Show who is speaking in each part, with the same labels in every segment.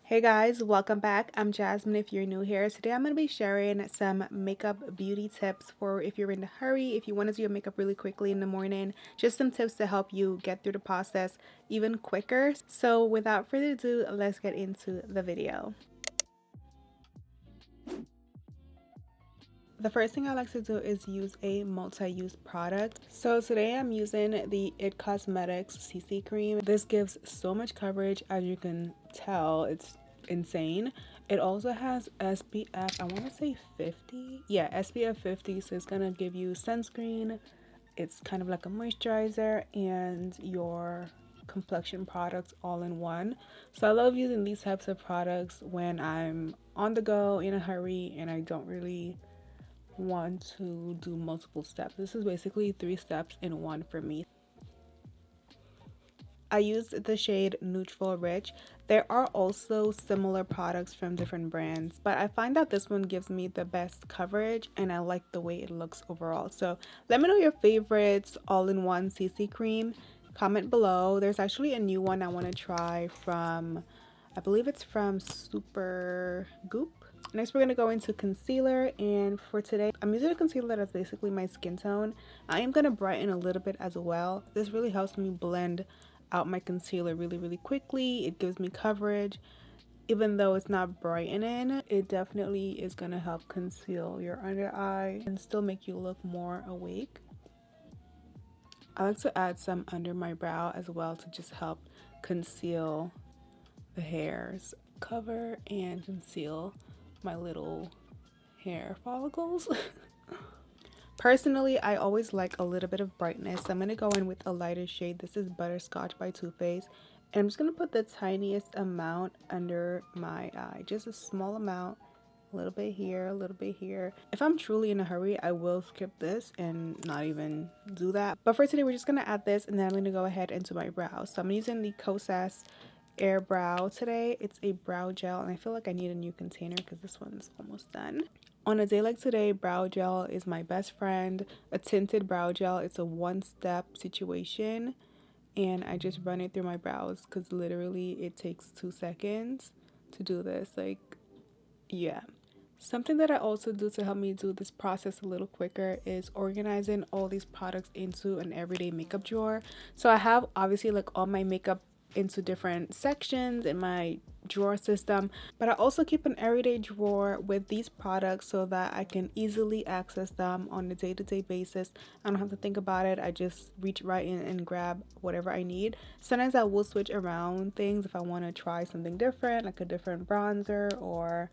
Speaker 1: Hey guys, welcome back. I'm Jasmine if you're new here. Today I'm going to be sharing some makeup beauty tips for if you're in a hurry, if you want to do your makeup really quickly in the morning, just some tips to help you get through the process even quicker. So without further ado, let's get into the video. The first thing I like to do is use a multi-use product. So today I'm using the 𝐬𝙗𝙗 Cosmetics CC cream. This gives so much coverage, as you can tell. It's insane. It also has SPF, I want to say 50. Yeah, SPF 50, so it's gonna give you sunscreen. It's kind of like a moisturizer and your complexion products all in one. So I love using these types of products when I'm on the go, in a hurry, and I don't really want to do multiple steps. This is basically 3 steps in one for me. I used the shade Neutral Rich. There are also similar products from different brands, but I find that this one gives me the best coverage and I like the way it looks overall. So let me know your favorites all-in-one CC cream. Comment below. There's actually a new one I want to try from, I believe it's from Super Goop. Next we're going to go into concealer, and for today I'm using a concealer that's basically my skin tone. I am going to brighten a little bit as well. This really helps me blend out my concealer really quickly. It gives me coverage. Even though it's not brightening, it definitely is going to help conceal your under eye and still make you look more awake. I like to add some under my brow as well to just help conceal the hairs, cover and conceal my little hair follicles. Personally, I always like a little bit of brightness, so I'm going to go in with a lighter shade. This is Butterscotch by Too Faced, and I'm just going to put the tiniest amount under my eye, just a small amount, a little bit here, a little bit here. If I'm truly in a hurry, I will skip this and not even do that, but for today we're just going to add this, and then I'm going to go ahead into my brows. So I'm using the 𝙬𝙝𝙤𝙘 Air Brow today. It's a brow gel, and I feel like I need a new container because this one's almost done. On a day like today, brow gel is my best friend. A tinted brow gel, it's a one-step situation, and I just run it through my brows because literally it takes 2 seconds to do this. Like, yeah. Something that I also do to help me do this process a little quicker is organizing all these products into an everyday makeup drawer. So I have obviously like all my makeup into different sections in my drawer system, but I also keep an everyday drawer with these products so that I can easily access them on a day-to-day basis. I don't have to think about it. I just reach right in and grab whatever I need. Sometimes I will switch around things if I want to try something different, like a different bronzer or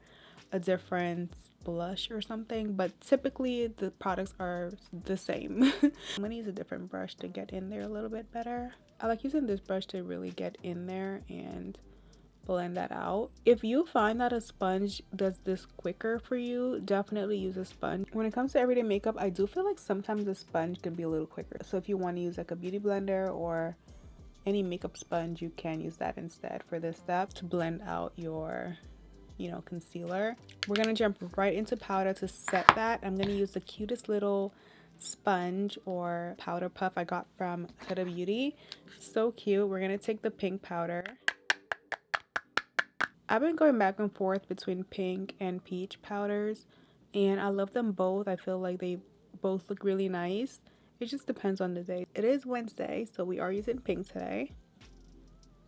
Speaker 1: a different blush or something, but typically the products are the same. I'm gonna use a different brush to get in there a little bit better. I like using this brush to really get in there and blend that out. If you find that a sponge does this quicker for you, definitely use a sponge. When it comes to everyday makeup, I do feel like sometimes a sponge can be a little quicker. So if you want to use like a beauty blender or any makeup sponge, you can use that instead for this step to blend out your concealer. We're gonna jump right into powder to set that. I'm gonna use the cutest little sponge or powder puff I got from Huda Beauty. So cute. We're gonna take the pink powder. I've been going back and forth between pink and peach powders, and I love them both. I feel like they both look really nice. It just depends on the day. It is Wednesday, so we are using pink today.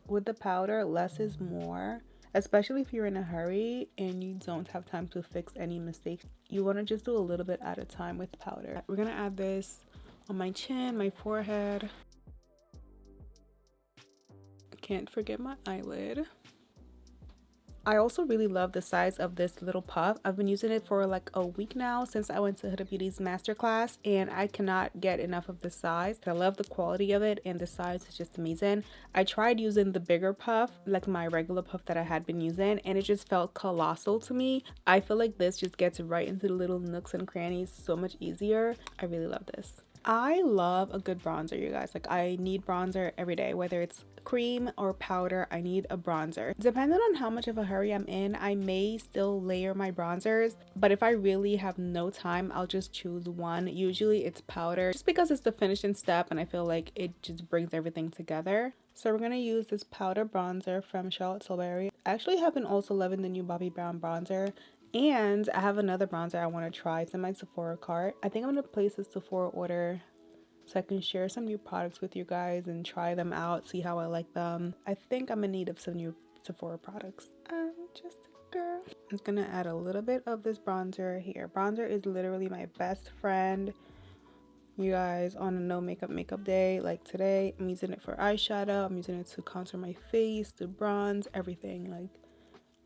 Speaker 1: With the powder, less is more. Especially if you're in a hurry and you don't have time to fix any mistakes. You want to just do a little bit at a time with powder. We're going to add this on my chin, my forehead. Can't forget my eyelid. I also really love the size of this little puff. I've been using it for like a week now since I went to Huda Beauty's masterclass, and I cannot get enough of the size. I love the quality of it, and the size is just amazing. I tried using the bigger puff, like my regular puff that I had been using, and it just felt colossal to me. I feel like this just gets right into the little nooks and crannies so much easier. I really love this. I love a good bronzer, you guys. Like, I need bronzer every day, whether it's cream or powder. I need a bronzer. Depending on how much of a hurry I'm in, I may still layer my bronzers, but if I really have no time, I'll just choose one. Usually it's powder, just because it's the finishing step and I feel like it just brings everything together. So we're gonna use this powder bronzer from Charlotte Tilbury. I actually have been also loving the new Bobbi Brown bronzer. And I have another bronzer I want to try. It's in my Sephora cart. I think I'm going to place this Sephora order so I can share some new products with you guys and try them out, see how I like them. I think I'm in need of some new Sephora products. I'm just a girl. I'm just going to add a little bit of this bronzer here. Bronzer is literally my best friend. You guys, on a no makeup day like today, I'm using it for eyeshadow. I'm using it to contour my face, to bronze, everything. Like,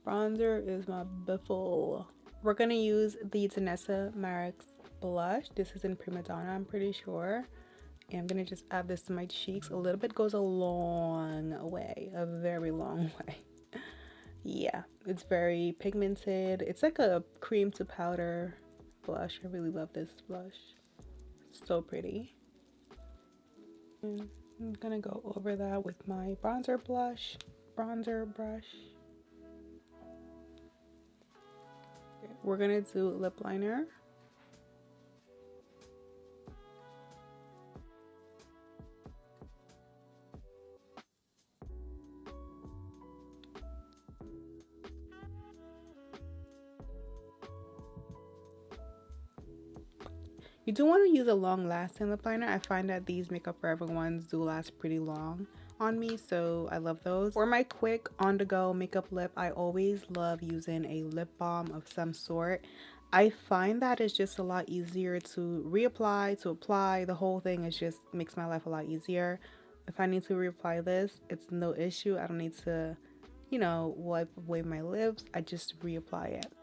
Speaker 1: bronzer is my biffle. We're gonna use the Danessa Marix blush. This is in Prima Donna, I'm pretty sure. And I'm gonna just add this to my cheeks. A little bit goes a long way, a very long way. Yeah, it's very pigmented. It's like a cream to powder blush. I really love this blush. So pretty. And I'm gonna go over that with my bronzer brush. We're gonna do lip liner. You do want to use a long lasting lip liner. I find that these Makeup Forever ones do last pretty long on me, so I love those. For my quick on the go makeup lip, I always love using a lip balm of some sort. I find that it's just a lot easier to reapply, to apply. The whole thing is just makes my life a lot easier. If I need to reapply this, it's no issue. I don't need to, you know, wipe away my lips. I just reapply it.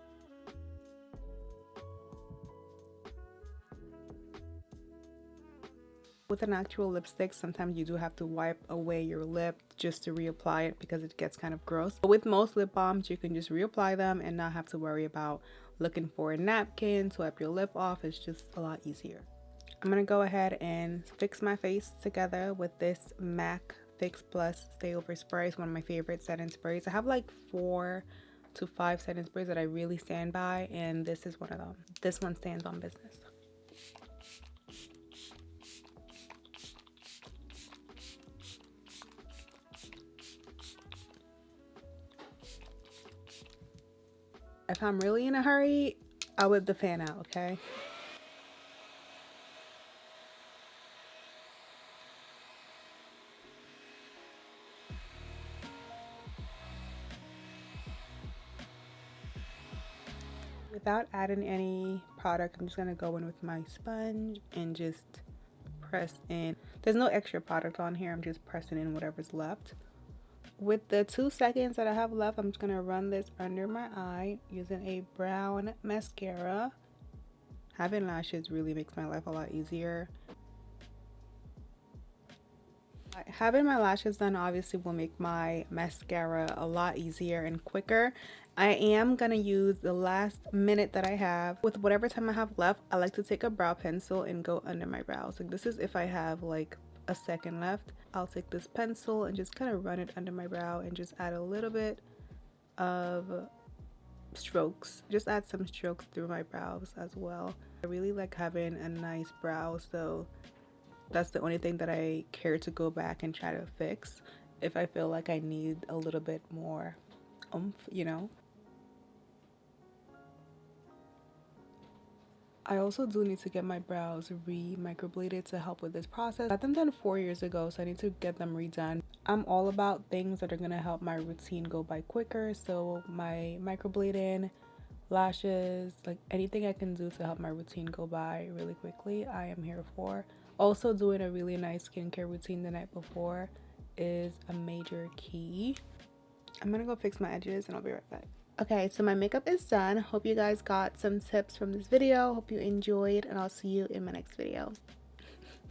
Speaker 1: With an actual lipstick, sometimes you do have to wipe away your lip just to reapply it because it gets kind of gross. But with most lip balms, you can just reapply them and not have to worry about looking for a napkin to wipe your lip off. It's just a lot easier. I'm gonna go ahead and fix my face together with this MAC Fix Plus Stay Over Spray. It's one of my favorite setting sprays. I have like 4 to 5 setting sprays that I really stand by, and this is one of them. This one stands on business. If I'm really in a hurry, I'll whip the fan out, okay? Without adding any product, I'm just gonna go in with my sponge and just press in. There's no extra product on here, I'm just pressing in whatever's left. With the 2 seconds that I have left, I'm just gonna run this under my eye using a brown mascara. Having lashes really makes my life a lot easier. Having my lashes done obviously will make my mascara a lot easier and quicker. I am gonna use the last minute that I have. With whatever time I have left, I like to take a brow pencil and go under my brows. Like, this is if I have like a second left. I'll take this pencil and just kind of run it under my brow and just add a little bit of strokes. Just add some strokes through my brows as well. I really like having a nice brow, so that's the only thing that I care to go back and try to fix if I feel like I need a little bit more oomph, you know. I also do need to get my brows re-microbladed to help with this process. I got them done 4 years ago, so I need to get them redone. I'm all about things that are gonna help my routine go by quicker, so my microblading, lashes, like anything I can do to help my routine go by really quickly, I am here for. Also, doing a really nice skincare routine the night before is a major key. I'm gonna go fix my edges and I'll be right back. Okay, so my makeup is done. Hope you guys got some tips from this video. Hope you enjoyed, and I'll see you in my next video.